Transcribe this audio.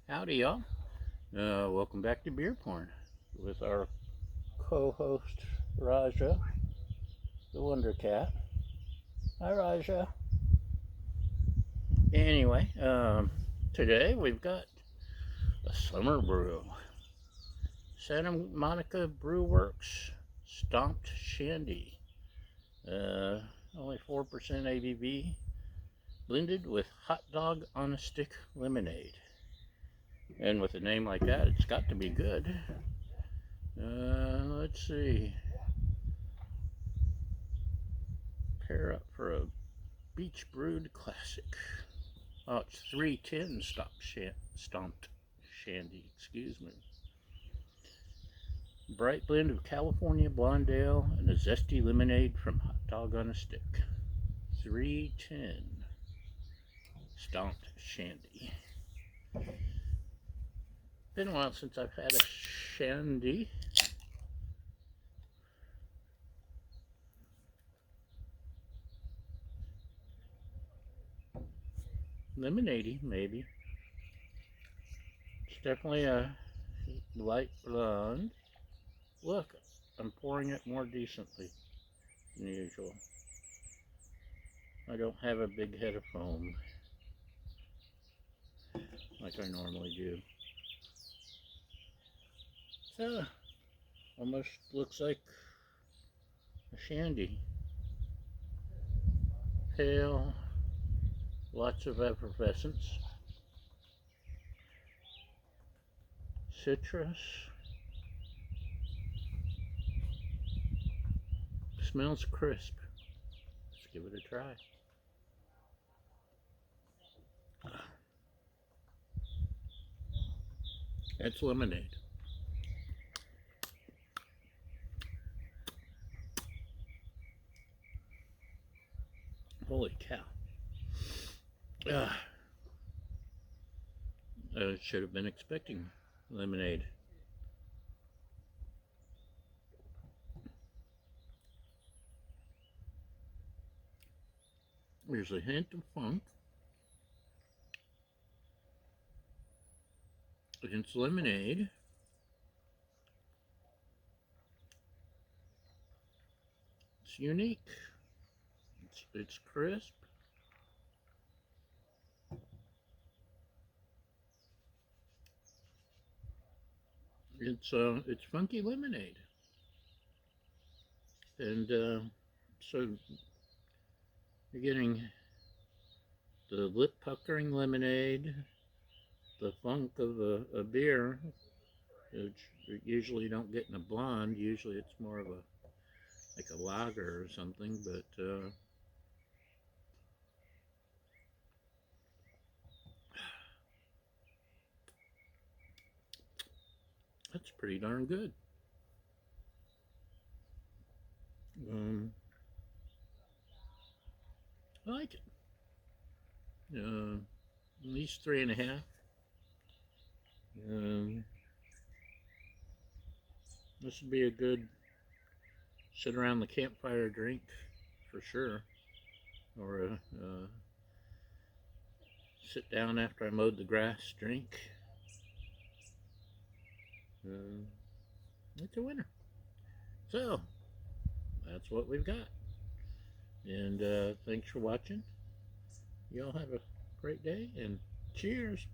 Howdy, y'all. Welcome back to Beer Porn with our co-host Raja, the Wonder Cat. Hi, Raja. Anyway, today we've got a summer brew. Santa Monica Brew Works Stomped Shandy. Only 4% ABV, blended with hot dog on a stick lemonade. And with a name like that, it's got to be good. Let's see. Pair up for a beach brewed classic. Oh, it's 310 stomped Shandy, excuse me. Bright blend of California blonde ale and a zesty lemonade from hot dog on a stick. 310 stomped Shandy. Been a while since I've had a Shandy. Lemonade, maybe. It's definitely a light blonde. Look, I'm pouring it more decently than usual. I don't have a big head of foam like I normally do. So, almost looks like a Shandy. Pale, lots of effervescence, citrus, smells crisp. Let's give it a try. It's lemonade. Holy cow. I should have been expecting lemonade. There's a hint of funk. It's lemonade. It's unique. It's crisp. It's funky lemonade, and so you're getting the lip puckering lemonade, the funk of a beer, which you usually don't get in a blonde. Usually it's more of like a lager or something, but that's pretty darn good. I like it. At least 3.5. This would be a good sit around the campfire drink for sure, or a sit down after I mowed the grass drink. It's a winner. So that's what we've got, and thanks for watching. Y'all have a great day, and cheers.